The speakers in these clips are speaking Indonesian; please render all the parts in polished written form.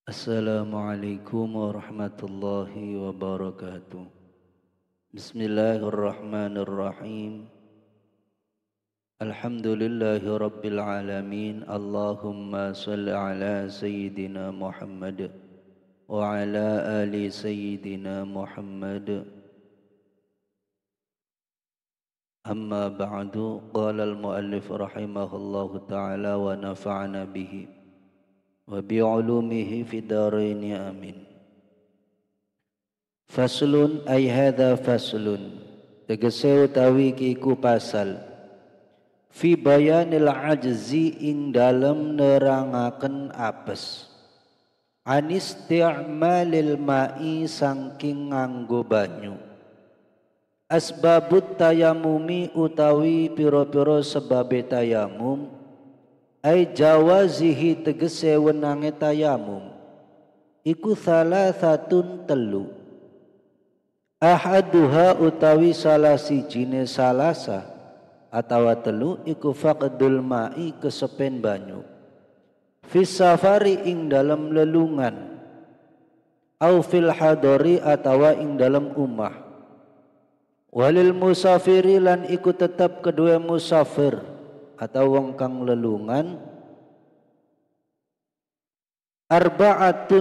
Assalamualaikum warahmatullahi wabarakatuh. Bismillahirrahmanirrahim. Alhamdulillahi rabbil alamin. Allahumma salli ala sayyidina Muhammad wa ala ali sayyidina Muhammad. Amma ba'du, qala al-muallif rahimahullahu ta'ala wa nafa'ana bihi wa bi'ulumihi fid dharain amin. Faslun ay hadza faslun, tegese utawi iku pasal fi bayanil ajzi ing dalem nerangaken apes anisti'malil ma'i saking nganggo banyu, asbabut tayamumi utawi pira-pira sebabe tayamum, ay jawazihi tegese wenange tayamum iku salasatun telu, ahaduha utawi salah sijine salasa atawa telu iku faqdul ma'i kesepen banyu, fis safari ing dalam lelungan, au fil hadori atawa ing dalam umah, walil musafiri lan iku tetap kedua musafir atau wong kang lelungan, arba'atu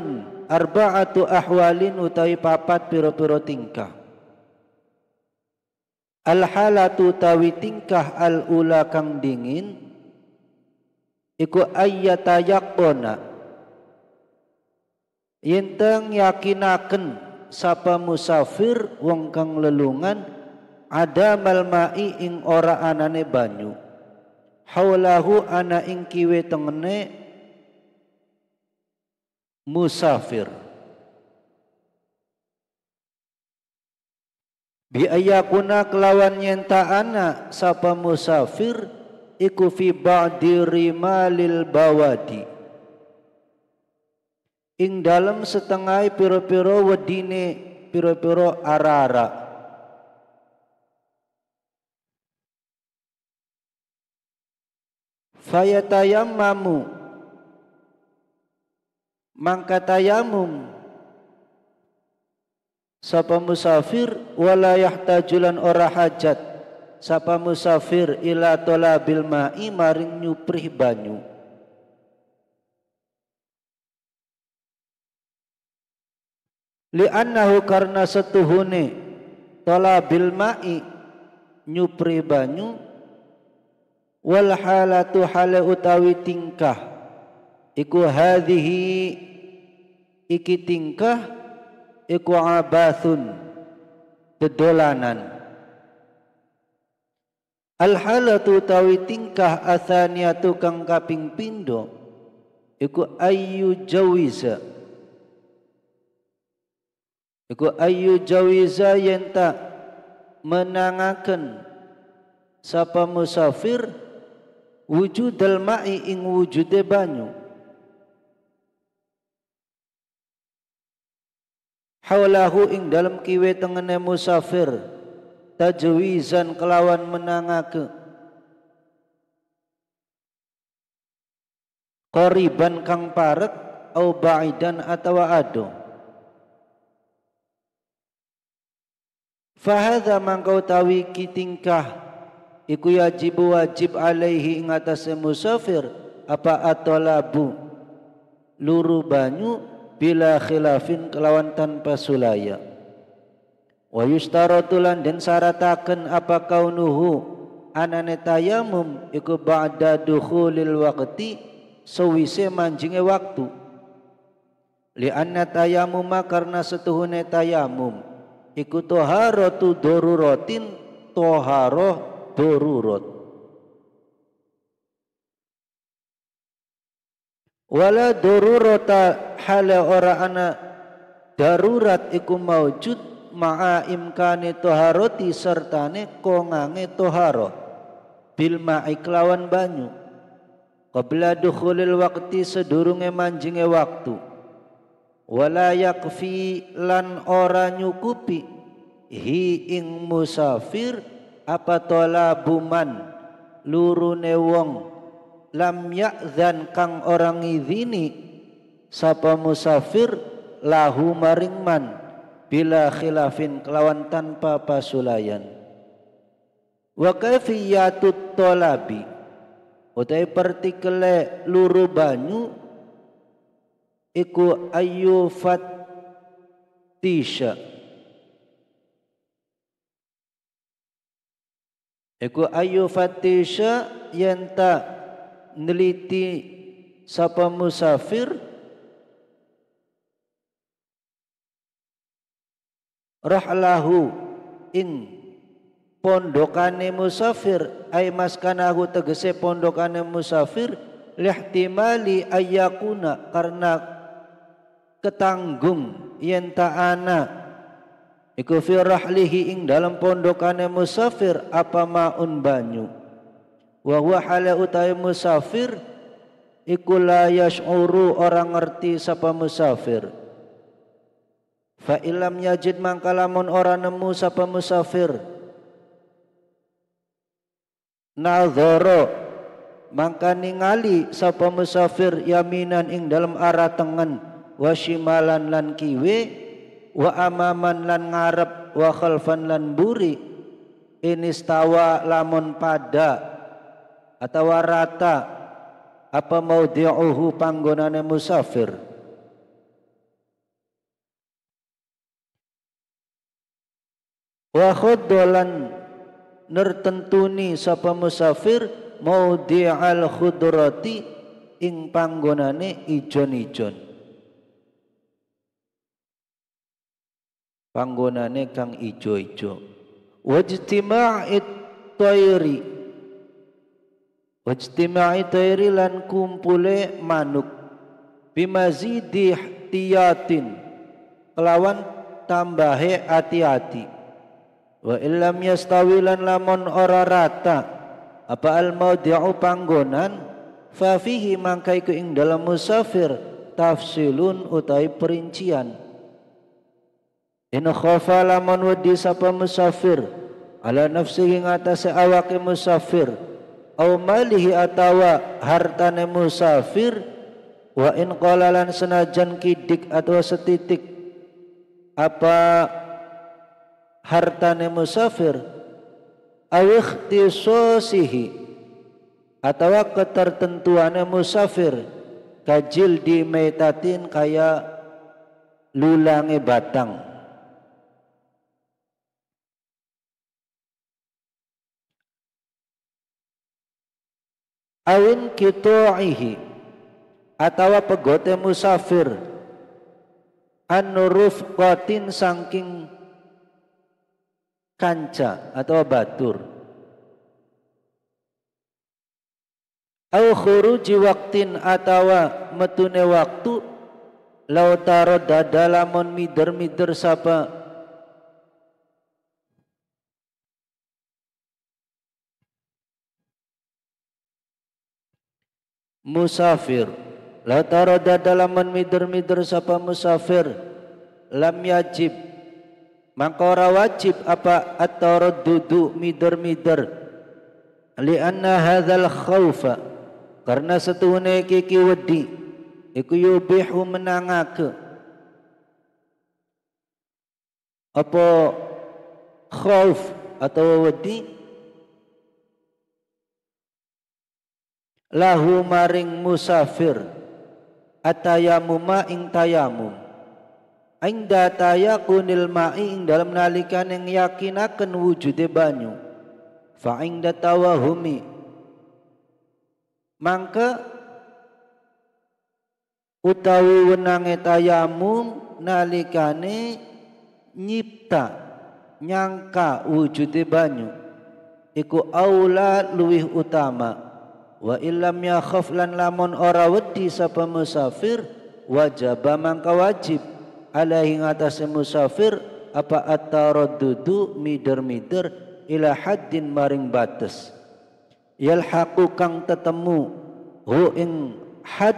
ahwalin utawi papat pira-pira tingkah. Al halatu utawi tingkah al ula kang dingin iku ayyatayaqona, yenteng yakinaken sapa musafir wong kang lelungan ada malma'i ing ora anane banyu, haulahu ana ing kiwe tengene musafir, bi ayakuna kelawan nyenta ana sapa musafir iku fi ba'di rimalil bawadi ing dalam setengah pira-pira wedine pira-pira ara-ara, fayatayammamu mangka tayamum sapa musafir, wala yahtajulan ora hajat sapa musafir ila talabil ma'i maring nyuprih banyu, li'annahu karna setuhune talabil ma'i nyuprih banyu, wal halatu hale utawi tingkah iku hadhihi iki tingkah iku abathun dedolanan, al halatu utawi tingkah athaniyatu kang kaping pindo iku ayyu jawiza yenta menangaken sapa musafir wujudal ma'i ing wujude banyu, haulahu ing dalam kiwe tengene musafir, tajwizan kelawan menangake, qoriban kang parek, au ba'idan atawa ado. Fahadha mangkau tawi ki tingkah iku wajib alaihi ing atase musafir apa atolabu luru banyu bila khilafin kelawan tanpa sulaya, wa yustaratulan den syarataken apa kaunuhu anane tayamum iku ba'da dukhulil waqti sewise manjinge waktu, li anna tayamuma karna setuhune tayamum iku toharatu doruratin toharoh dorurat, wala dorurata hala ora ana darurat iku maujud ma'a imkani toharoti sertane kongange toharoh bil ma'i kelawan banyu, qabla dukhulil waqti sedurunge manjinge waktu, wala yakfi lan ora nyukupi hi ing musafir apa tolabuman lurune wong lam ya'zan kang orang ngizini sapa musafir lahu maring man bila khilafin kelawan tanpa pasulayan. Wa kaifiyatut talabi utai partikele luru banyu iku ayu fatisha yenta neliti sapa musafir rahlahu ing pondokane musafir ay maskanahu tegese pondokane musafir lihtimali ayyakuna karena ketanggung yen ta'ana iku fi rahlihi ing dalam pondokane musafir apa maun banyu wa huwa hala utai musafir iku la yash'uru orang ngerti sapa musafir. Fa ilam yajid mangkalamun ora nemu sapa musafir nadhara mangka ningali sapa musafir yaminan ing dalam arah tengen wa shimalan lan kiwe wa amaman lan ngarep wa khalfan lan buri inistawa lamun pada atau rata apa maudhi'uhu panggonane musafir. Wa khuddolan nertentuni sapa musafir maudhi'al khudrati ing panggonane ijon-ijon, panggonane kang ijo-ijo. Wajtima'it tayri lan kumpule manuk bimazidi ihtiyatin kelawan tambahe hati-hati. Wa illam yastawilan lamun ora rata apa al maudhi'u panggonan fa fihi mangkai ku ing dalam musafir tafsilun utai perincian. In khafa lamun wedi sapa musafir ala nafsihi ngatasi awake musafir au malihi atawa hartane musafir wa in qalalan senajan kidik atau setitik apa hartane musafir aw ikhtisasihi atawa ketertentuane musafir kajil di metatin kaya lulange batang awin kitu'ihi atawa pegote musafir an-nurufqatin saking kanca atau batur au khuruji waktin atawa metune waktu lau tarodda dalamun mider-mider sapa musafir lau tarodda dalamun mider-mider sapa musafir lam yajib maka ora wajib apa at-taraddudu mider-mider lianna hadzal khaufa karena setuhune iki wedi iku yubihu menangake apa khauf atau wedi lahu maring musafir atayamuma ing tayamum inda tayakunil ma'i ing dalam nalikan yang yakinaken wujude banyu fa inda tawahumi mangka utawi wenange tayamum nalikane nyipta nyangka wujude banyu iku aula luwih utama wa illam yakhaf lan lamun ora wedi sapa musafir wajaba mangka wajib alaihi ngatasi musafir apa at-taraddudu mider-mider ila haddin maring batas yalhaqu kang tetemu hu ing had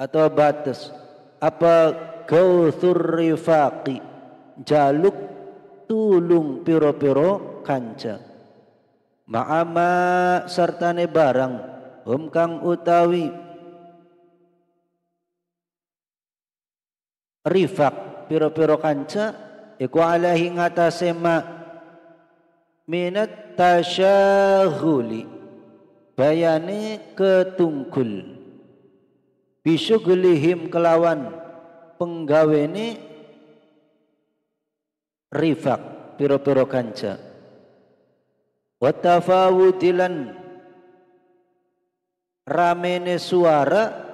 atau batas apa gauthur rifaqi jaluk tulung piro-piro kanca ma'ama sartane barang hum kang utawi rifaq piro-piro kanca iku alaihi ngatasé ma minat tasyahuli bayane ketunggul bisyughlihim kelawan penggawene rifaq piro-piro kanca wa tafawudilan ramene suara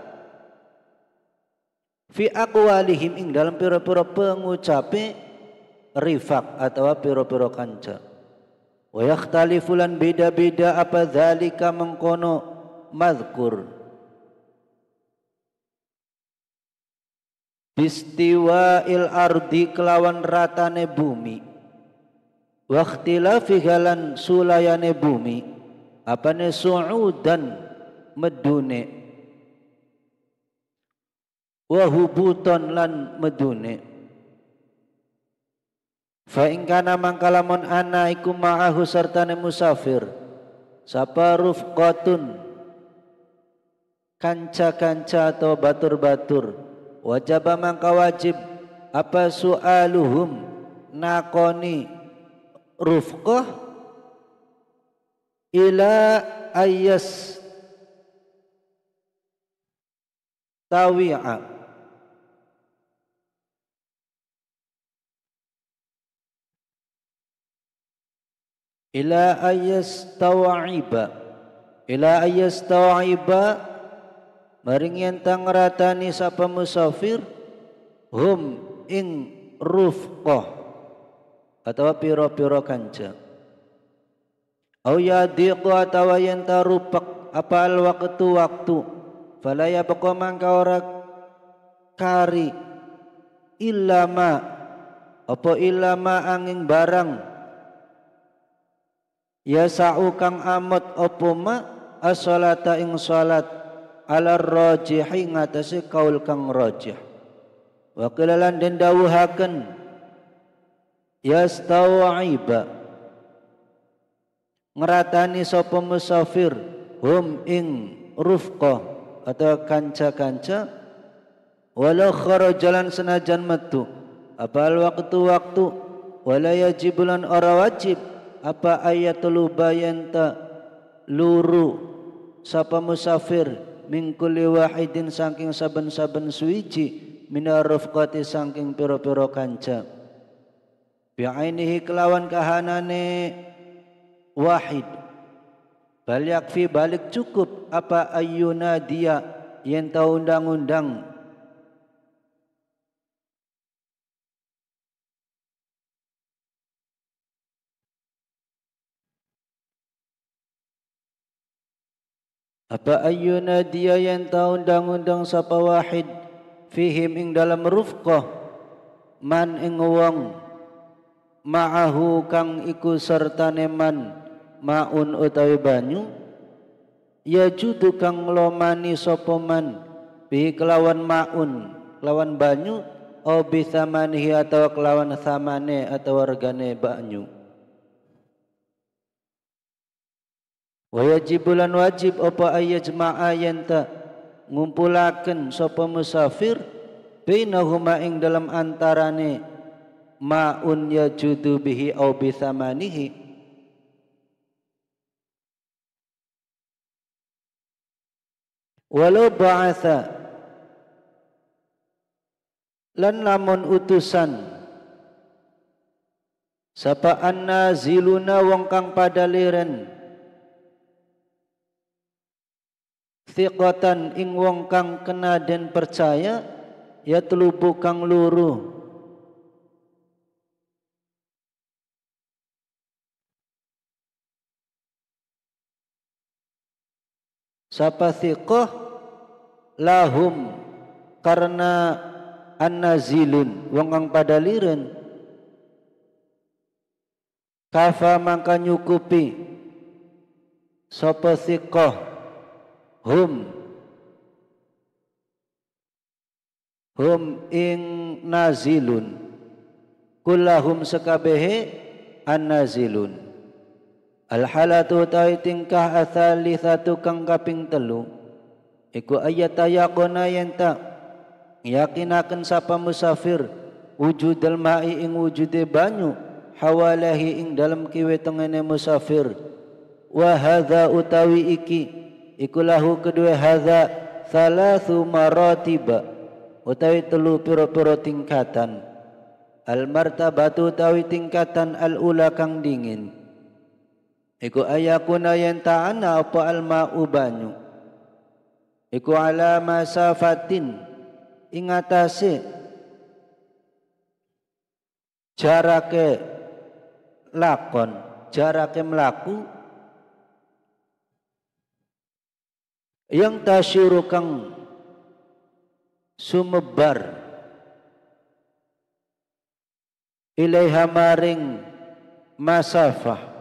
fi aqwalihim ing dalam piro-piro pengucape rifaq atau piro-piro kanca wa yakhtalifulan beda-beda apa dzalika mengkono mazkur bistiwa'il ardi kelawan ratane bumi wa ikhtilafi galan sulayane bumi apane su'udan medune wa hubuton lan medune fa in kana mangkalamun ana iku ma'ahu sartane musafir sapa rufqatun kanca-kanca atau batur-batur wajib mangka wajib apa su'aluhum nakoni rufqah ila ayas tawi'a ila ayas tawiba maring yen tang ratani sapa musafir hum ing rufqah atau piro-piro kanca au yadiqu atawa yen tarupak apa al waktu fala yabqa mangka ora kari illama angin barang ya sa'u kang amot apa ma as-salata ing salat ala rajihi ngatasi kaul kang rajih wa qilalan den dawuhaken yastawiba ngeratani sapa musafir hum ing rufqah atau kanca-kanca walau kharajalan senajan metu apal waktu wala yajibulan ora wajib apa ayatul bayanta luru sapa musafir min kulli wahidin saking saben-saben suwiji minar rufqati saking pira-pira kanca bi'ainihi kelawan kahanane wahid bal yakfi balik cukup apa ayyuna dia yen ta undang-undang apa ayyuna dia yang tahu undang-undang sapa wahid fihim ing dalam rufqah man ing wong ma'ahu kang iku sertane man maun utawi banyu ya judu kang lomani sapa man bi kelawan maun kelawan banyu au bi thamanihi atau kelawan thamane atau regane banyu wa yajibulan wajib apa ayajma'a yanta ngumpulaken sapa musafir bainahuma ing dalam antarane ma'un yajudu bihi au bi thamanihi walau ba'atha lan lamun utusan sapa annaziluna wong kang padaliren thiqatan ing wong kang kena den percaya ya telubu kang luru sapa thiqah lahum karena annazilun wong kang padaliren kafa mangka nyukupi sapa thiqah hum ing nazilun kullahum sekabehe an-nazilun al halatu ta'i tingkah athalithatu kang kaping telu iku ayat ayaqona yenta yakinaken sapa musafir wujudal ma'i ing wujude banyu hawalahi ing dalam kiwe tengene musafir. Wa hadza utawi iki iku lahu kedue hadza salatsu maratiba utawi telu pira-pira tingkatan. Al martabatu utawi tingkatan al ula kang dingin iku ayakuna yen ta'ana apa al ma'u banyu iku ala masafatin ing atase jarake lakon, jarake melaku yang tasyiru kang sumebar ilaiha maring masafah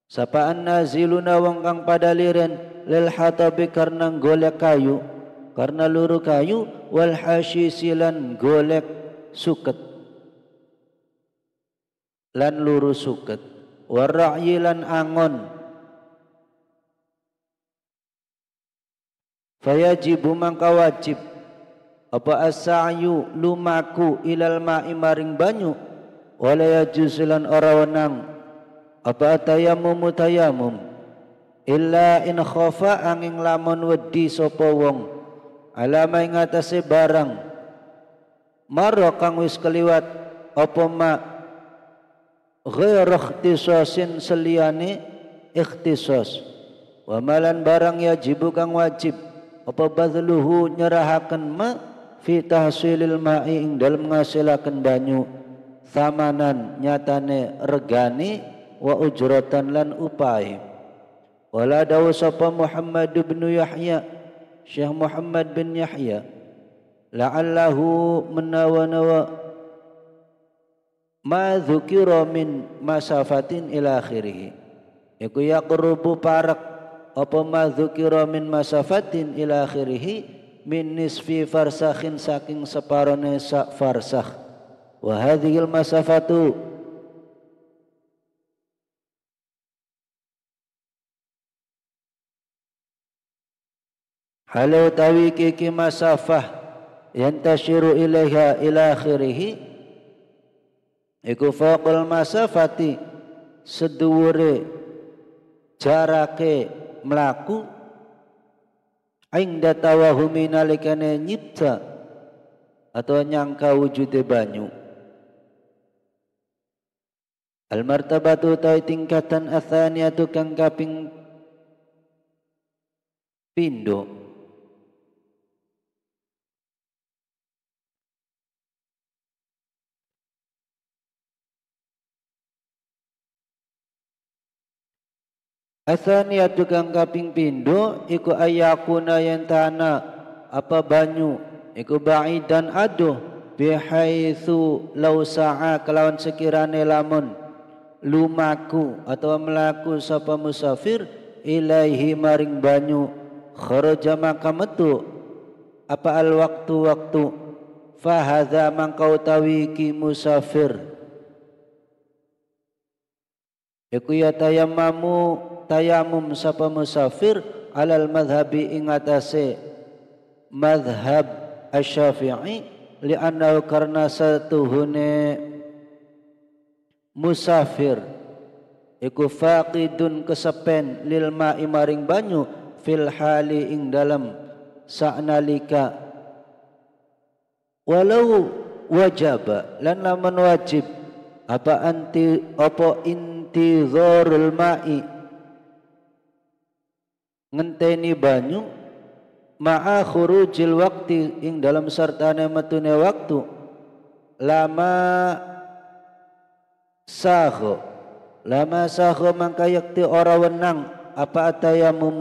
sapaan naziluna wong kang padaliren lil hatabi karena golek kayu, karena luru kayu, wal hasyisilan golek suket lan luru suket, warra'yi lan angon. Fayajibu mangka wajib apa as-sa'yu lumaku ilal ma'i maring banyu, wala yajuzulan ora wenang apa tayammum tayammum illa in khafa angin lamun wedi sapa wong alama ing atase barang maro kang wis keliwat apa ma ghair ikhtisasin seliyane ikhtisas wa malan barang yajibu kang wajib apa badluhu nyerahaken ma fi tahsilil ma'i ing dalem ngasilaken banyu samanan nyatane regane wa ujratan lan upahe. Wala dawu sapa Muhammad bin Yahya Syekh Muhammad bin Yahya la'allahu menawa-nawa ma dzukira min masafatin ila akhirih iku yaqrubu parak apa ma dzukira min masafatin ila akhirih min nisfi farsakhin saking separone sak farsakh wa hadhil masafatu halau tawi kiki masafah yantashiru ilaiha ila akhirih iku faqul masafati seduwure jarake melaku inda tawahumi nalikane nyipta atau nyangka wujude banyu. Al martabatu tawi tingkatan atsaniyatu kang kaping pindho Atsaniyatu kang kaping pindho iku ayakuna yen tana apa banyu iku ba'idan aduh bihaitsu law sa'a kelawan sekirane lamun lumaku atau melaku sapa musafir ilaihi maring banyu kharaja maka metu apa al waktu fa hadza mangka utawi ki musafir iku ya tayamum sapa musafir alal madhabi ing atase madhab asy-Syafi'i li'annahu karna satuhune musafir iku faqidun kesepen lil ma'i maring banyu fil hali ing dalam sa'nalika walau wajaba lan lamun wajib apa intizarul ma'i ngenteni banyu ma'a khurujil waqti ing dalam sartane metune waktu lama saho mangka yakti ora wenang apa tayamum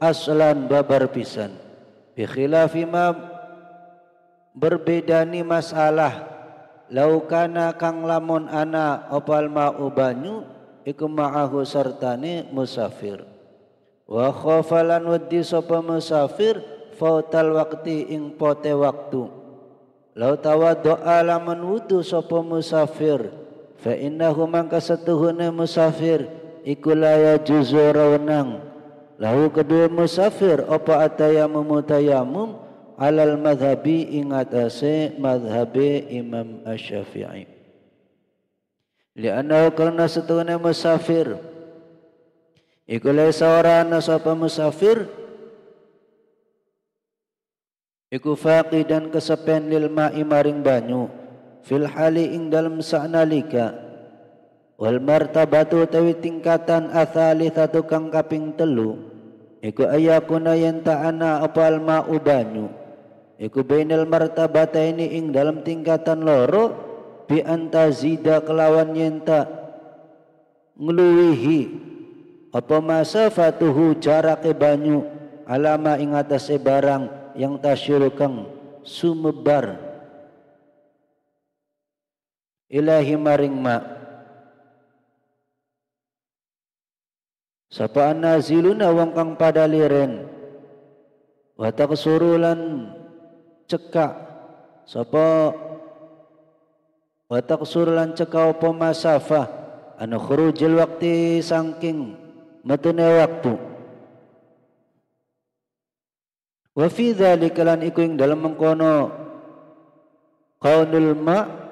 aslan babar pisan bi khilafi ma berbedani masalah laukana kang lamun ana opal ma'u banyu iku ma'ahu sartane musafir wa khafalan waddi sapa musafir fautal waqti ing pote waktu lau tawaddo'a lamun wudu sapa musafir fa innahu mangka satuhune musafir iku la yajuzu rawnang lahu kedua musafir apa atayamum tayamum alal madhabi ingatase madhabe Imam Asy-Syafi'i. Lianna karena setune musafir iku laisa orana sapa musafir iku faqidan kesepen lil ma'i maring banyu fil hali ing dalem saknalika wal martabatu tawi tingkatan atsalitsatu kang kaping telu iku ayakuna yen ta'ana apal ma'u banyu iku bainal martabataini ing dalam tingkatan loro bi antazida kelawan yen ta ngluwihi apa masafatuhu jarake banyu alama ing atase barang yang tasyuru kang sumebar ilahi maring ma sapa naziluna wong kang pada liren wa taqsurulan cekak sapa wa taqsurulan cekak apa masafah anu khurujil waqti saking metune waktu wa fi dzalika lan iku ing dalem mengkono qaulul ma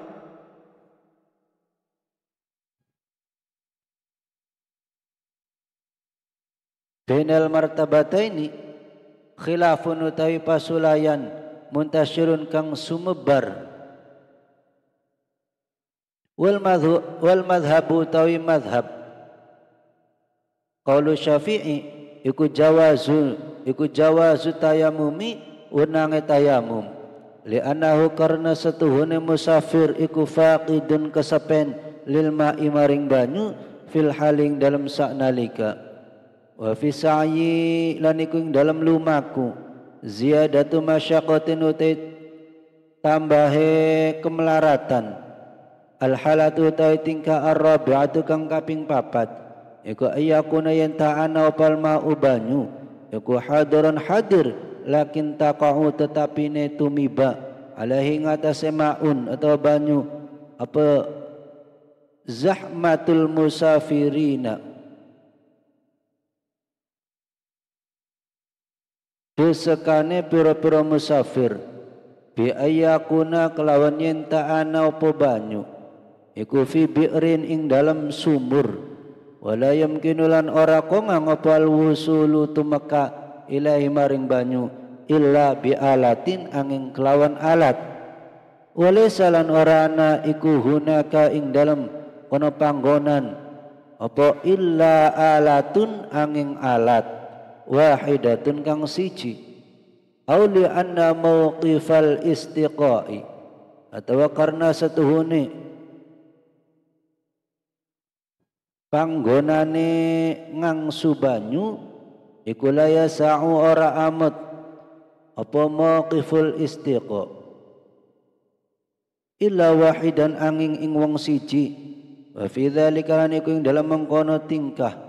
bainal martabataini khilafun utawi pasulayan muntasyirun kang sumebar wal madhhabu utawi madhhab qaulu Syafi'i iku jawazu tayamumi unange tayamum li'annahu karena setuhune musafir iku faqidun kesepen lil ma'i maring banyu fil haling dalam saknalika wa fi sa'yi lan iku ing dalam lumaku ziyadatu masyaqqatin utai tambahe kemelaratan al halatu utai tingkah ar-rabi'atu kang kaping papat iku ayakuna yen ta'ana opal ma'u banyu iku hadiran hadir lakin taqa'u tetapi ne tumiba alaihi ngatase ma'un atau banyu apa zahmatul musafirina desekane pira-pira musafir bi ayakuna kelawan yen ta'ana apa banyu iku fi bi'rin ing dalam sumur wala yamkinulan ora kongang apa al-wusulu tumeka ilahi maring banyu illa bi alatin angin kelawan alat walisalan ora ana iku hunaka ing dalam kono panggonan apa illa alatun angin alat wahidatun kang siji auli anna mauqifal istiqai atau karena setuhune panggonane ngangsu banyu iku la yasa'u ora amat apa mauqiful istiqa illa wahidan angin ing wong siji wa fi dzalika lan iku ing dalam mengkono tingkah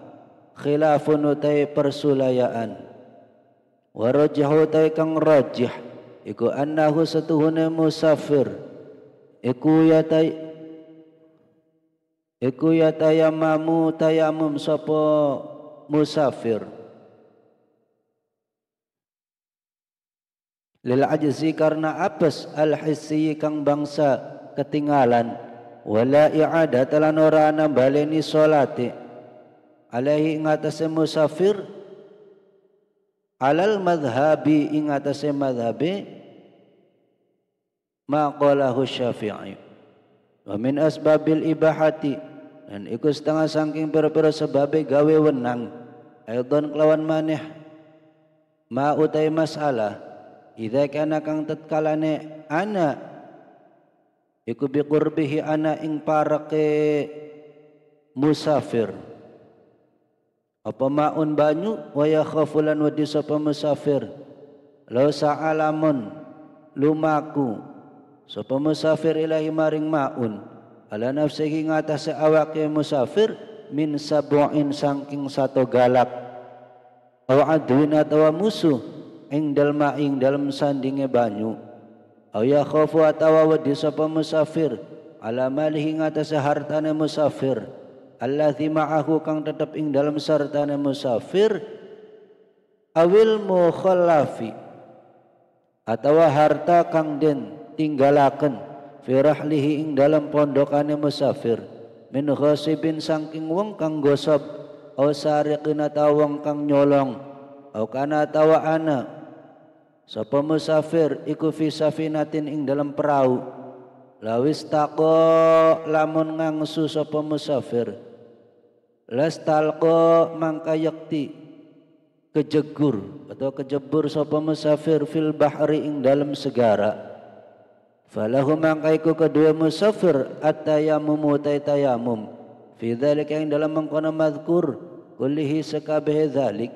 khilafun utai persulayaan wa rajahu utai kang rajih iku annahu setuhune musafir iku yatayamamu tayamum sapa musafir lil ajzi karena apes al hissi kang bangsa ketinggalan wala i'adat lan ora ana baleni salate alaihi ingatase musafir alal madhabi ingatase madhabi maqalahu Syafi'i wa min asbabil ibahati dan iku setengah saking pira-pira sebabe gawe wenang aidon kelawan maneh ma utai masalah idza kana kang tatkalane ana iku biqurbihi ana ing parake musafir apa ma'un banyu wa yakhafulan wa disapa musafir law sa'alamun lumaku sapa musafir ilahi maring ma'un ala nafsihi ngatasi awake musafir min sab'in saking satu galak aw adwin atawa musuh ing dalma ing dalam sandinge banyu aw yakhafu atawa wa disapa musafir ala malihi ngatasi hartane musafir allazi ma'ahu kang tetep ing dalam sartane musafir awil mukhallafi atawa harta kang den tinggalaken fi rahlihi ing dalam pondokane musafir min ghasibin saking wong kang gosop aw sariqin atawa wong kang nyolong aw kana tawa ana sapa musafir iku fi safinatin ing dalam perahu lawis taqa lamun ngangsu sapa musafir lastalqa mangka yakti kejegur atau kejebur sapa musafir fil bahri ing dalam segara falahu mangka iku kedua musafir at-tayammum tayamum fi dzalika ing dalam mengkono mazkur kullihi sakabeh dzalik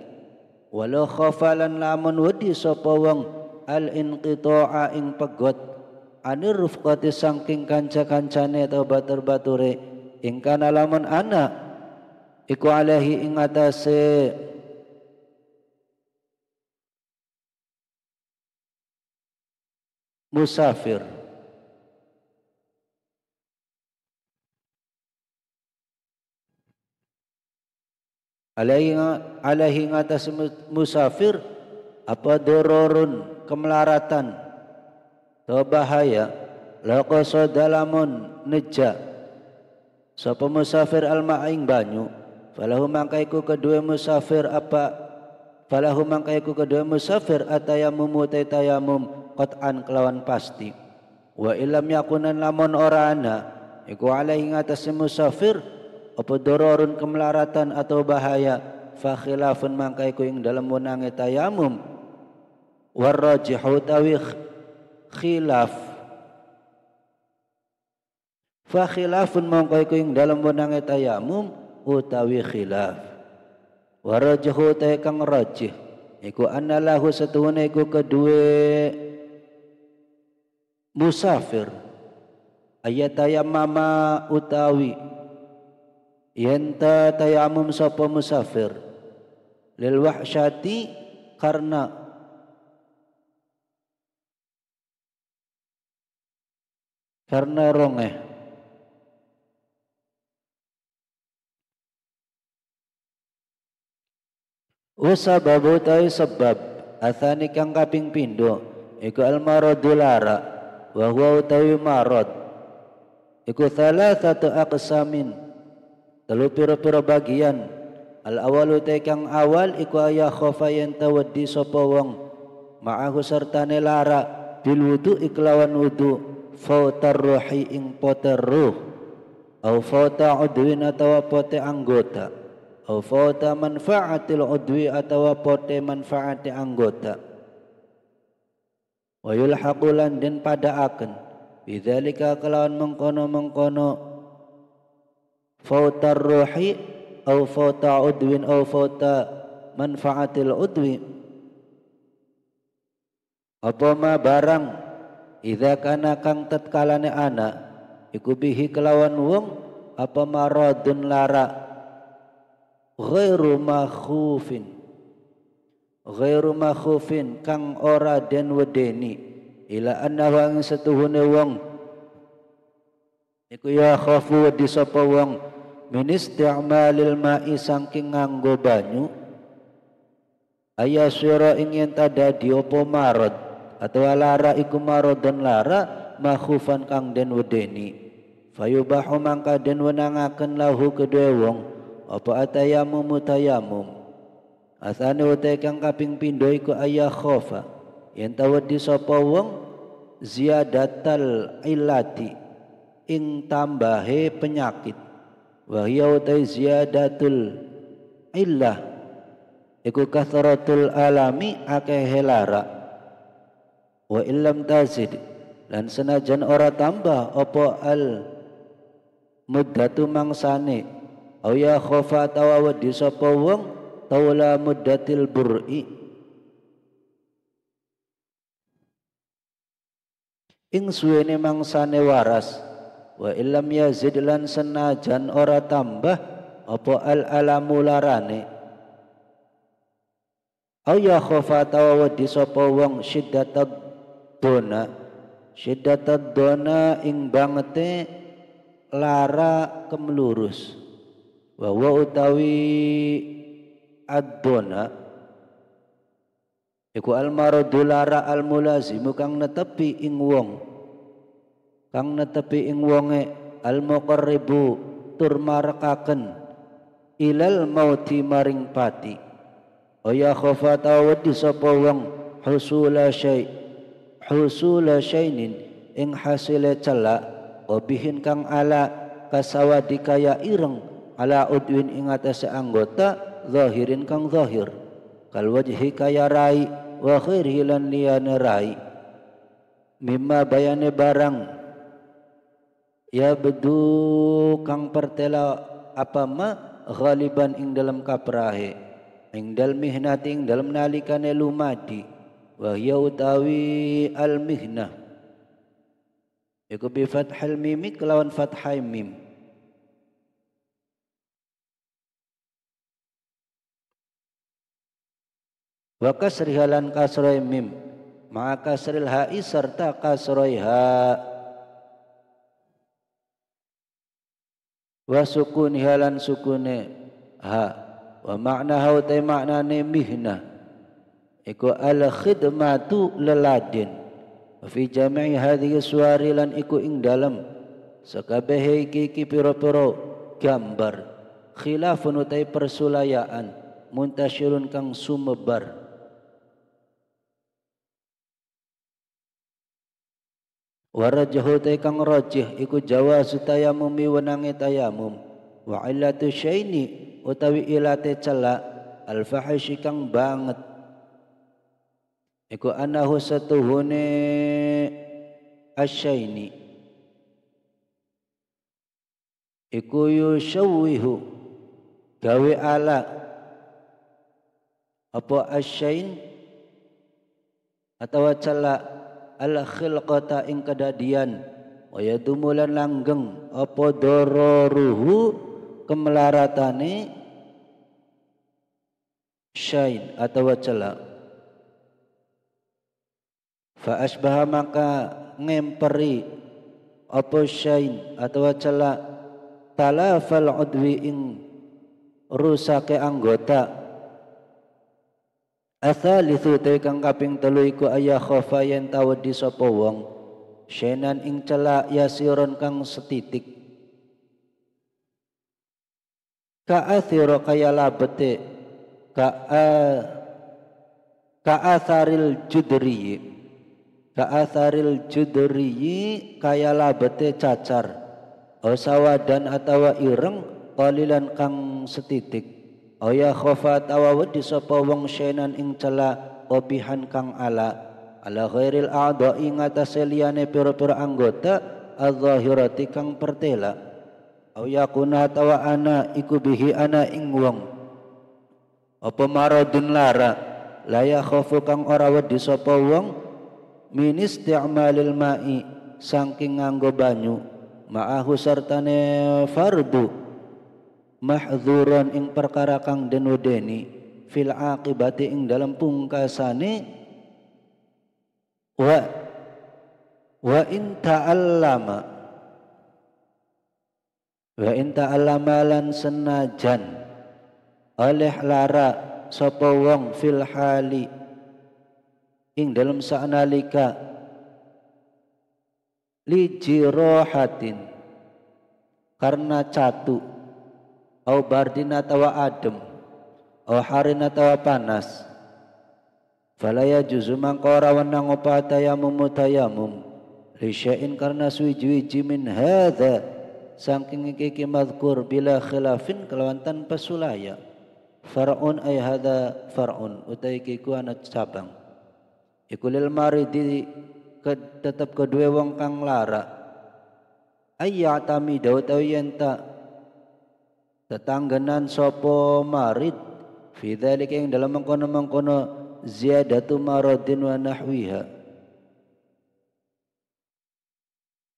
walau khafalan lamun wedi sapa wong al inqita'a ing pegot anir rufqati saking kanca-kancane atau batur-bature ing kana lamun ana iku alaihi ing atase musafir alaihi ngatas musafir apa dororun kemelaratan atau bahaya laqasada lamun neja sapa musafir alma'ing banyu falahu mangkaiku kedua musafir atayamum tayamum qat'an kelawan pasti wa illam yakunan lamun ora ana iku alaihi ngatas musafir apa dororun kemelaratan atau bahaya fa khilafun mangkaiku ing dalam wenange tayamum warrajihu tawi khilaf fa khilafun mangkaiku ing dalam wenange tayamum utawi khilaf warrajihu ta kang rajih iku annalahu satuhune iku kedue musafir ayat tayammama utawi yenta tayamum sapa musafir lil wahsyati karena rongeh usababu ta'i sebab athani kang kaping pindho iku al maradu lara wa huwa utawi marad iku thalathatu aqsamin telu pira-pira bagian al awalu te kang awal iku aya khofa yen tawaddi sapa wong ma'ahu sertane lara bil wudu iklawan wudu fautar ruhi ing poter ruh au fauta udwin atawa pote anggota au fauta manfaatil udwi atawa pote manfaati anggota wa yulhaqulan den padaaken bidzalika kelawan mengkono fautar ruhi au fauta udwin au fauta manfaatil udwi apa ma barang idza kana kang tatkalane ana iku bihi kelawan wong apa maradun lara ghairu makhufin kang ora den wedeni ila annahu ang setuhune wong iku ya khafu wedi sapa wong min isti'malil ma'i saking nganggo banyu ayasira ingin tadadi apa marad atau lara iku marad dan lara makhufan kang den wedeni fayubahu mangka den wenangaken lahu kedue wong apa atayamum tayamum asane uta kang kaping pindho iku ayah khofa yen tawedi sapa wong ziyadatal illati ing tambahe penyakit wa hiya utai ziyadatul illah iku kathratul alami akeh lara wa illam tazid lan senajan ora tambah apa al muddatu mangsane au ya khofa tawawadi sapa wong taula muddatil bur'i ing suwene mangsane waras wa illam yazid lan senajan ora tambah apa al alamu larane au ya khofa tawawadi sapa wong syiddatad dona ing bangete lara kemlurus wa utawi ad-dona iku al maradu lara al mulazimu kang netepi ing wonge al muqarribu tur marakaken ilal mauti maring pati ya khofa tawadi sapa wong husula syainin ing hasile celak obihin kang ala kasawadi kaya ireng ala udwin ing atase anggota zahirin kang zahir kal wajhi kaya rai wa khairihi lan liyane rai mimma bayane barang ya bedu kang pertela apa ma ghaliban ing dalam kaprahe ing dal mihnati ing dalam nalikane lumadi wa hiya utawi al mihnah iku bi fathil mim kelawan fathai mim wa kasri halan kasrai mim ma kasril ha'i serta kasrai ha wa sukun halan sukune ha wa makna hautai maknane mihnah iku al khidmatu leladen fi jami'i hadhihi suwari lan iku ing dalam sakabehe iki pira-pira gambar khilafun utai persulayaan muntasyirun kang sumebar warajahu utai kang rajih iku jawazu tayamumi wenange tayamum wa illatu syaini utawi ilate celak al fahishi kang banget iku anahu satuhune asyaini iku yushawwihu gawe ala apa asyain atau celak al khilqata ing kedadian wa yadumulan langgeng apa dororuhu kemelaratane syain atau celak fa asbaha maka ngemperi apa syain atau celak talafal udwi ing rusake anggota asalithu te kang kaping 3 iku ayah khofa yen tawedi sapa wong syainan ing celak yasiron kang setitik ka'athiro kaya labete ka'atharil judriyi kaya labete cacar sawadan atawa ireng qalilan kang setitik ya khofa tawawadi sapa wong syainan ing cela opihan kang ala ghairil a'dha'i ngatasi liyane pira-pira anggota az-zahirati kang pertela au yakuna tawa ana iku bihi ana ing wong apa maradun lara la ya khafu kang ora wedi sapa wong min isti'malil ma'i saking nganggo banyu ma'ahu sartane fardu mahdzuran ing perkara kang den wedeni fil aqibati ing dalam pungkasane wa in ta'allama lan senajan oleh lara sapa wong fil hali ing dalam sanalika li jirohatin karena catu au bardin atawa adem au harin atawa panas fala yajuzu mangkora wenang apa tayamum li syai'in karena suwi-wiji min hadza saking iki mazkur bila khilafin kelawan tanpa sulaya far'un ay hada far'un utai ku ana cabang iku lil maridi tetap kedua wong kang lara ayyatami dautawi yenta tetanggenan sapa marid fi dzalika ing dalam mengkono ziyadatu maradin wa nahwiha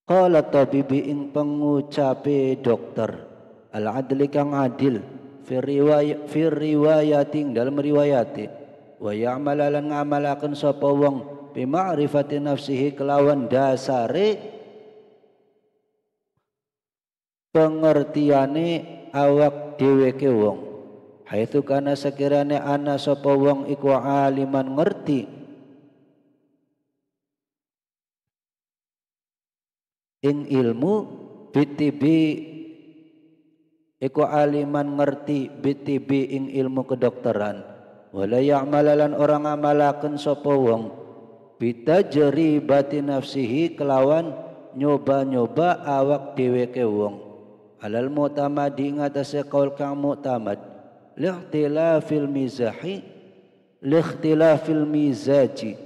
qala tabibi ing pengucape dokter al adli kang adil fi riwayatin dalam riwayati wa ya'malalan ngamalaken sapa wong bi ma'rifati nafsihi kelawan dasare pengertiane awak dheweke wong haitsu kana sakirane ana sapa wong iku aliman ngerti ing ilmu bitibi iku aliman ngerti bitibi ing ilmu kedokteran wala ya'malalan orang amalaken sapa wong bitajribati nafsihi kelawan nyoba-nyoba awak dheweke wong alal mu'tamadi ngatasé kaul kang mu'tamad likhtilafil mizahi likhtilafil mizaji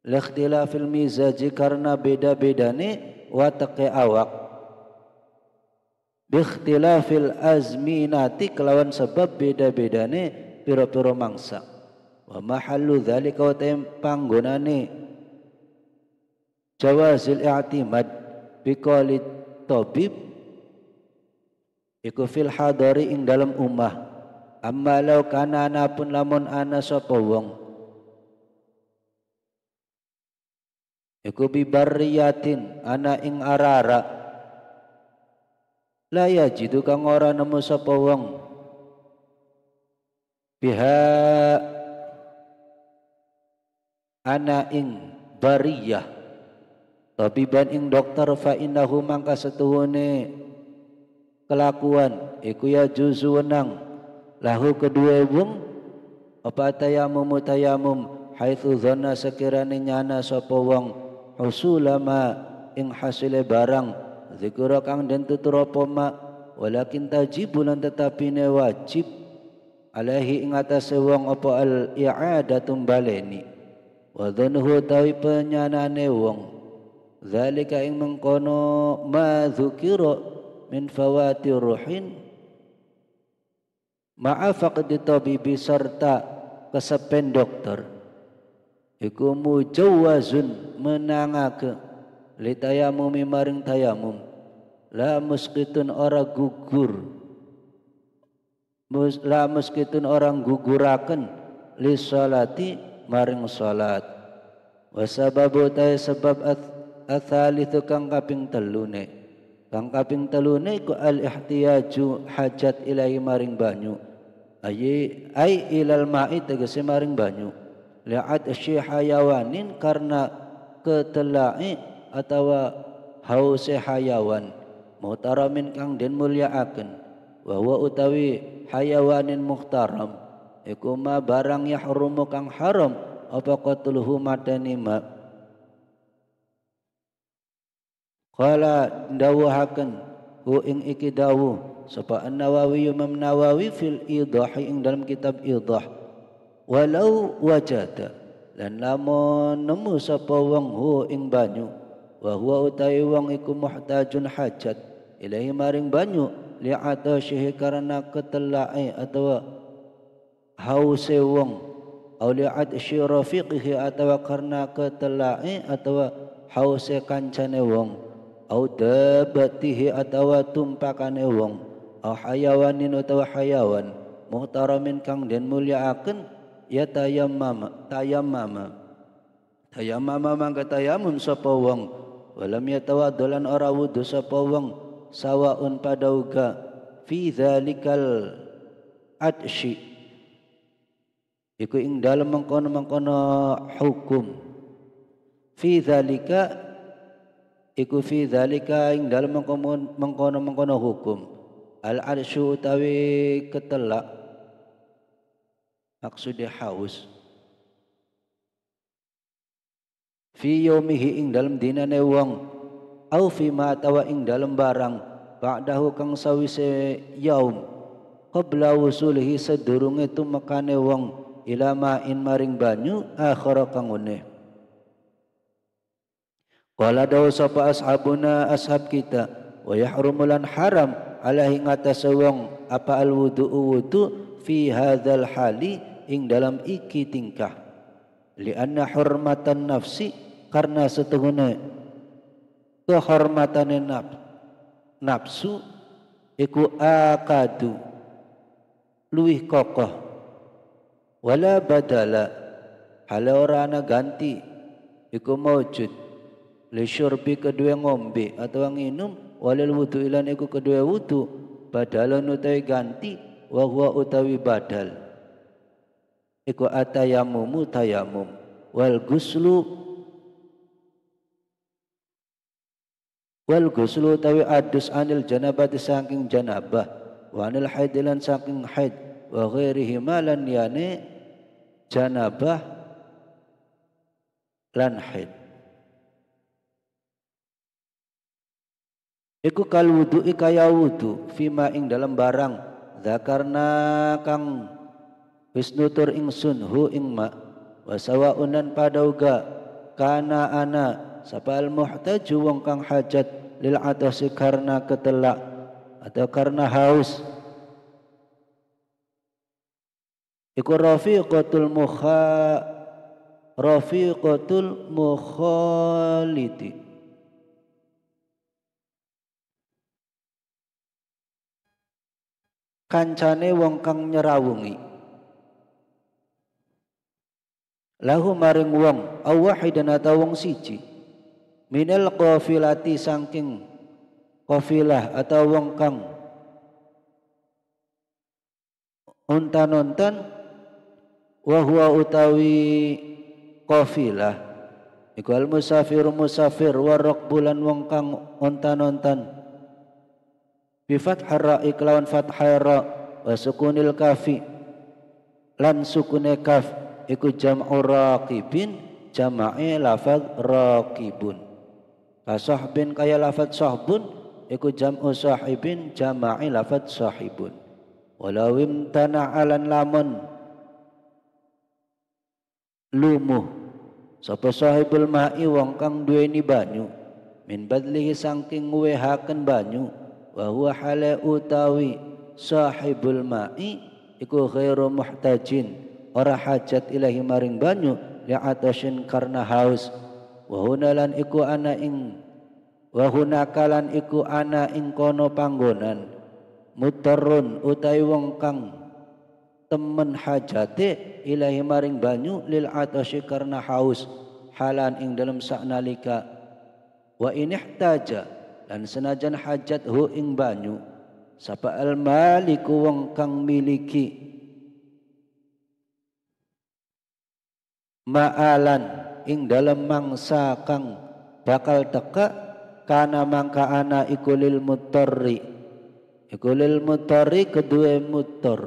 likhtilafil mizaji karena beda-bedane watake awak bikhtilafil azminati kelawan sebab beda-bedane pira-pira mangsa wa mahallu dzalika wa panggonane jawazil i'timad biqali tabib iku fil hadari ing dalam ummah amma law kana anapun lamun ana sapa wong iku bibarriyatin ana ing arara la yajidu kang ora nemu sapa wong biha ana ing bariyah tabiban ing dokter fa innahu mangka setuhune kelakuan iku ya juzu wenang lahu kedua wong apa tayamum haitsu dhanna sekirane nyana sapa wong husulama ing hasile barang zikra kang den tutur apa ma walakin tajibulan tetapine wajib alaihi ing atase wong apa al i'adatum baleni wa dhanhu tawi penyanane wong zalika ing mengkono ma dzukira min fawati ruhin ma'a faqdi tabibi serta kesepen dokter iku mujawazun menangake li tayamumi maring tayamum la muskitun ora gugur la muskitun orang guguraken li salati maring salat wa sababu ta sebab atsalitsu kang kaping telune kang kaping telune iku al ihtiyaju hajat ilahi maring banyu ai ilal ma'i tegese maring banyu li'at asy hayawanin karena ketelai atawa hause hayawan muhtaramin kang den mulyaaken wa huwa utawi hayawanin muhtaram iku ma barang yahrumu kang haram apa qatluhu matani ma qala dawuhaken hu ing iki dawuh sapa An-Nawawi Imam Nawawi fil idah ing dalam kitab idah walau wajada lan lamun nemu sapa wong hu ing banyu wa huwa utawi wong iku muhtajun hajat ilahi maring banyu li'atashihi karena ketelai atau hause wong au li'atshi rafiqihi atau karena ketelai atau hause kancane wong au dabatihi atawa tumpakane wong au hayawanin utawa hayawan muhtaramin kang den mulyaaken ya tayammama mangka tayamum sapa wong walam yatawaddalan ora wudu sapa wong sawaun padauga fi dzalikal adshi iku ing dalem mengkono hukum fi dzalika iku fi dzalika ing dalem mengkono hukum al arsyu utawi ketelak maksudnya haus fi yaumihi ing dalem dinane wong au fi ma tawa ing dalem barang ba'dahu kang sawise yaum qabla wusulihi sedurunge tumekane wong ila ma'in maring banyu akhara kang uneh. Qala dawu sapa ashabuna ashab kita wa yahrumulan haram alaihi ngatas wong apa al wudu fi hadzal hali ing dalam iki tingkah li anna hurmatan nafsi karena setuhune kehormatane nafsu iku akadu luwih kokoh wala badala hala ora ana ganti iku maujud li syurbi kedua ngombe atau nginum walil wudu ilan iku kedua wudu badalan utai ganti wa huwa utawi badal iku atayamumu tayamum wal guslu tawi adus anil janabati saking janabah wa anil haid lan saking haid wa ghairihi malan yani janabah lan haid iku kal wudu'i kaya wudu fima ing dalam barang zakarna kang wis nutur ingsun hu ing ma wa sawa'unan padauga kana ana sapal muhtaju wong kang hajat lil atasi karena ketelak atau karena haus iku rafiqatul mukhaliti kancane wong kang nyerawungi lahu maring wong awahidan atau wong siji minal qafilati saking qafilah atau wong kang untan-untan wa huwa utawi qafilah iku al musafir wa raqbulan wong kang untan-untan bi fathar ra'i kelawan fathai ra wa sukunil kafi lan sukune kaf iku jam'u raqibin jama'i lafaz raqibun kasahbin kaya lafaz sahbun iku jam'u sahibin jama'i lafaz sahibun walau imtana alan lamun lumuh sapa sahibul ma'i wong kang duweni banyu min badlihi saking wehaken banyu wa huwa hala utawi sahibul ma'i iku ghairu muhtajin ora hajat ilahi maring banyu li'atashin karna haus wa hunalan iku ana ing wa hunakalan iku ana ing kono panggonan mutarrun utawi wong kang temen hajate ilahi maring banyu lil atashi karna haus halan ing dalam saknalika wa inihtaja dan senajan hajat hu ing banyu sapa al maliku wong kang miliki ma'alan ing dalam mangsa kang bakal teka kana mangka ana iku lil mutarri kedue mutar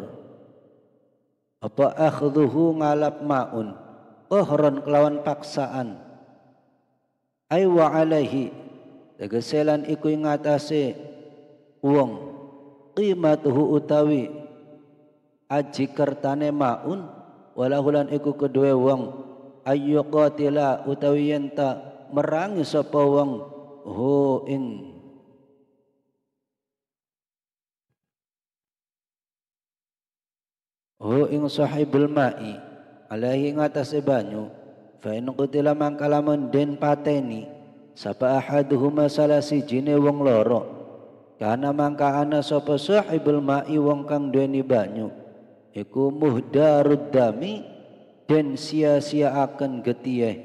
apa akhdhuhu ngalap maun qahran kelawan paksaan ay wa alaihi tegeselan iku ing atase wong qimatuhu utawi aji kertane maun walahulan iku kedue wong ayu qatila utawi yenta merangi sapa wong hu ing sahibul ma'i alaihi ngatasi banyu fa in qutila mangkalamun den pateni sapa ahaduhuma salah sijine wong loro kana mangka ana sapa sahibul ma'i wong kang duweni banyu iku muhdarud dami den sia-siaaken getih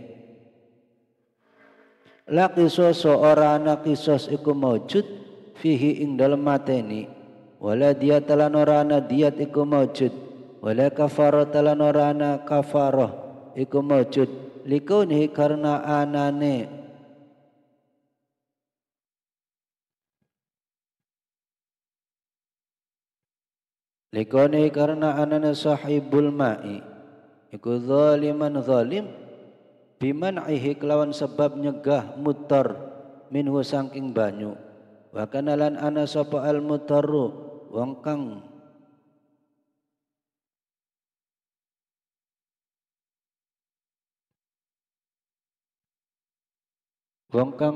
la qisos ora ana qisos iku maujud fihi ing dalem mateni wala diyat lan ora ana diyat iku maujud wala kafarah lan ora ana kafarah iku maujud likaunihi karena anane karena anana sahibul ma'i iku zaliman zalim biman'ihi kelawan sebab nyegah mutar minhu saking banyu wa kana lan ana sapa al mutarru wong kang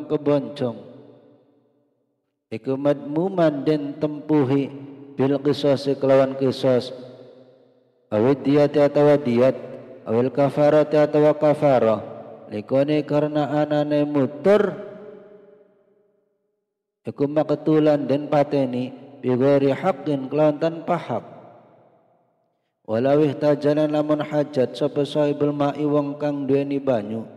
keboncong iku madmuman den tempuhi bil qisas kelawan qisas awid diyat atawa diyat awil kafarat atawa kafarah likone karena anane mutur iku maqtulan den pateni bi ghairi haqqin kelawan tanpa hak walau ihtajalan lamun hajat sapa sahibul ma'i wong kang duweni banyu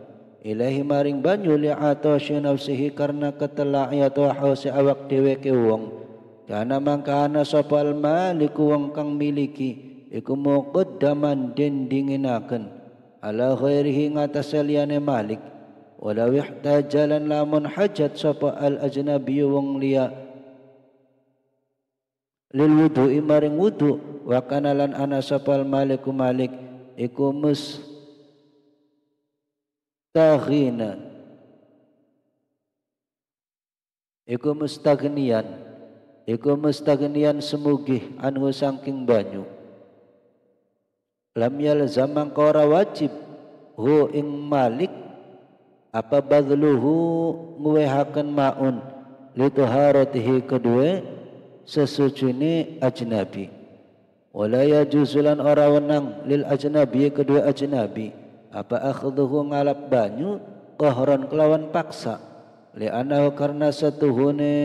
ilahi maring banyu li atasy nafsihi karena ketelak atau hausi awak dheweke wong kana mangkana sapa maliku wong kang miliki iku muqaddaman den dinginaken ala ghairihi ngatas liyane malik walau ihtajalan lamun hajat sapa al ajnabi wong liya lil wudu'i maring wudu wa kana lan ana sapa al maliku malik iku mustaghina iku mustagnian semugih anhu saking banyu lam yalzam mangka ora wajib hu ing malik apa badluhu nguwehaken maun li taharatihi kedue sesucine ajnabi wala yajuzulan ora wenang lil ajnabi kedue ajnabi apa akhdhuhu ngalap banyu qahran kelawan paksa li'annahu karna satuhune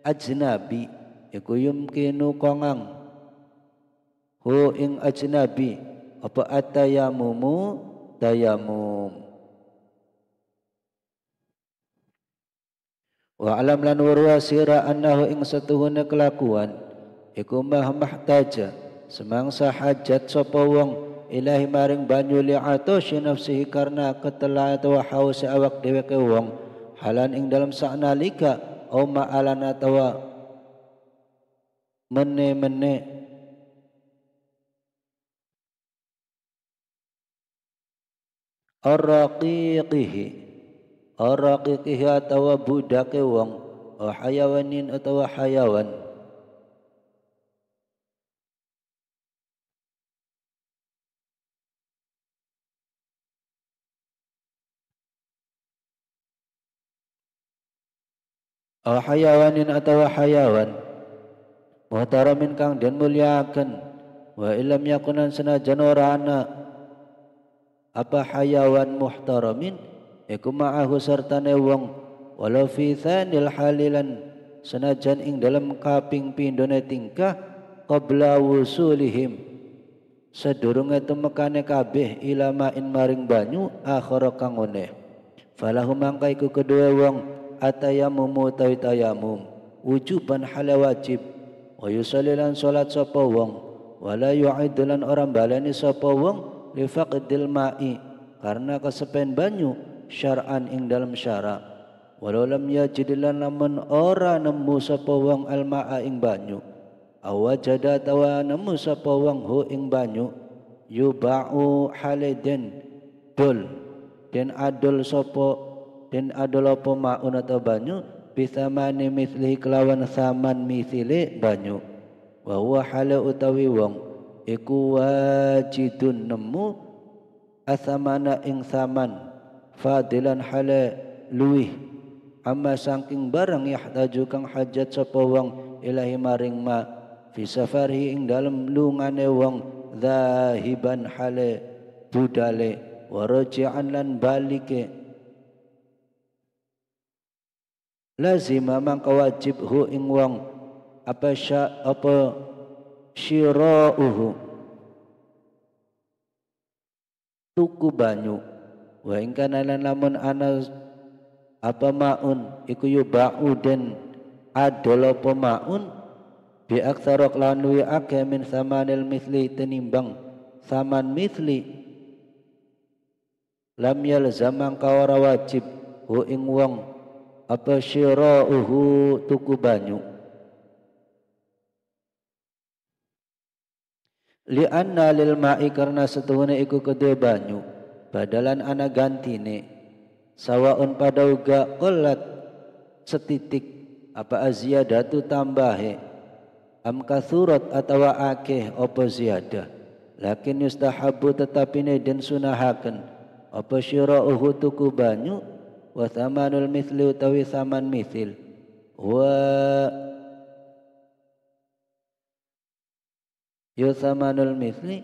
ajnabi iku yumkinu kongang hu ing ajnabi apa atayamumu tayamum wa alam lan warwasira annahu ing satuhune kelakuan iku mahtaja semangsa hajat sapa wong ilahi maring banyu li'atoshi nafsihi karena ketelah atau haus awak dheweke wong halan ing dalam saknalika au ma'alan atawa mene-mene araqiqihi atawa budake wong au hayawanin atawa hayawan hayawanin atawa hayawan muhtaramin kang den mulyakan wa illam yakunan senajan ora ana apa hayawan muhtaramin iku ma'ahu sartane wong walau fi thanil halilan senajan ing dalam kaping pindhone tingkah qabla wusulihim sedurunge tumekane kabeh ilamain maring banyu akhara kang ngene falahu mangka iku kedue wong atayamumu tayamum wujuban hala wajib wa yusallilan salat sapa wong wala yu'idulan orang balani sapa wong li faqdil ma'i karena kesepen banyu syar'an ing dalam syara walau lam yajidilan lamun ora nemu sapa wong al ma'a ing banyu awajada tawa nemu sapa wong hu ing banyu yuba'u haliden dul den adol sapa den adol apa maun atau banyu bithamani mithlihi kelawan saman mithile banyu wa huwa hala utawi wong iku wajidun nemu athamana ing saman fadilan hala luih amma saking barang yahtaju kang hajat sapa wong ilahi maring ma fi safarihi ing dalem lungane wong zahiban hala budale wa raji'an lan balike lazima mangka wajib hu ing wong apa syirauhu tuku banyu wa ing kana lan lamun ana apa maun iku yuba'u den adol apa maun bi aktsara lan luwi akeh min samanil mithli tenimbang saman mithli lam yalzam mangka ora wajib hu ing wong apa syirauhu tuku banyu li'anna lil ma'i karena setuhune iku kedue banyu badalan ana gantine sawaun pada uga qolat setitik apa aziyadatu tambahe am kathurat atawa akeh apa ziyadah lakin yustahabu tetapine den sunahaken apa syirauhu tuku banyu wa thamanul mithli utawi thaman mithil wa thamanul mithli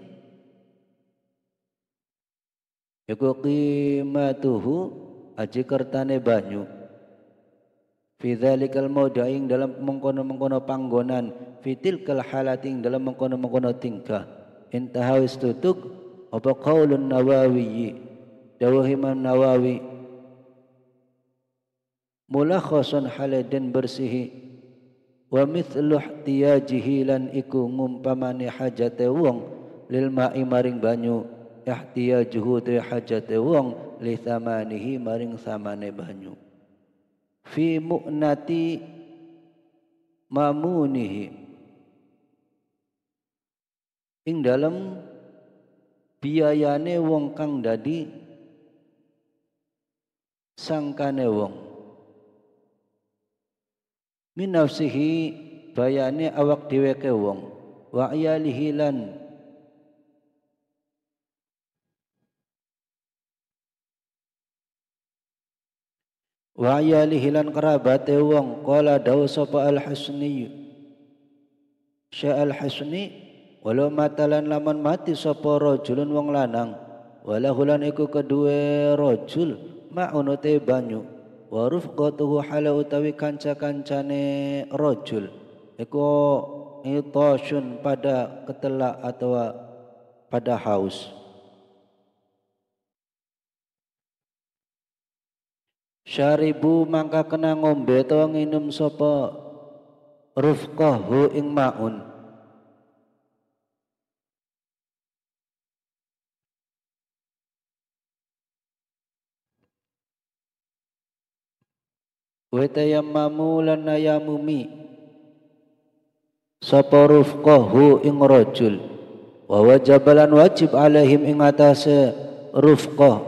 iku qimatuhu aji kertane banyu fi dzalikal maudaing dalam mengkono-mengkono panggonan fitil kal halating dalam mengkono-mengkono tingkah intaha istutuk apa qaulun nawawi dawuh Imam Nawawi mulakhasun haladen bersihi wa mithlu ihtiyajihi lan iku ngumpamane hajate wong lil ma'i maring banyu ihtiyajuhu te hajate wong li thamanihi maring samane banyu fi mu'nati mamunihi ing dalem biayane wong kang dadi sangkane wong min nafsihi bayane awak dheweke wong wa iyalihi lan wa iyalihi lan kerabate wong qala dawu sapa al-Hasni Syekh al-Hasni walau matalan laman mati sapa rajulun wong lanang walahulan iku kedue rajul ma'unute banyu wa rufqatuhu hala utawi kanca-kancane rajul iku itasyun pada ketelak atau pada haus syaribu mangka kena ngombe utawa nginum sapa rufqahu ing ma'un wa tayammamu lan nayamumi sapa rufqahu ing rajul wa wajabalan wajib alaihim ing atase rufqah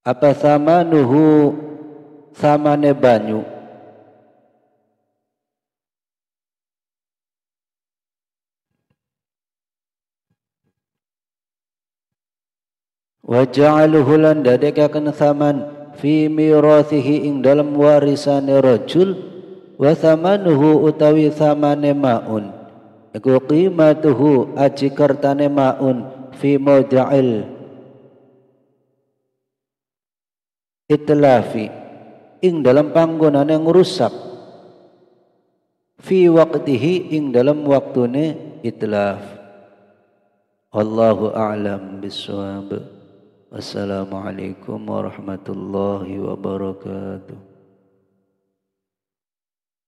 apa samanuhu samane banyu wa ja'aluhu lan dadekaken saman fi mirathihi ing dalam warisane rajul wa thamanuhu utawi thamane maun iku qimatuhu aji kertane maun fi mawdi'il itlafi ing dalam panggonane ngrusak fi waqtihi ing dalam waktune itlaf wallahu a'lam bissawab. Assalamualaikum warahmatullahi wabarakatuh.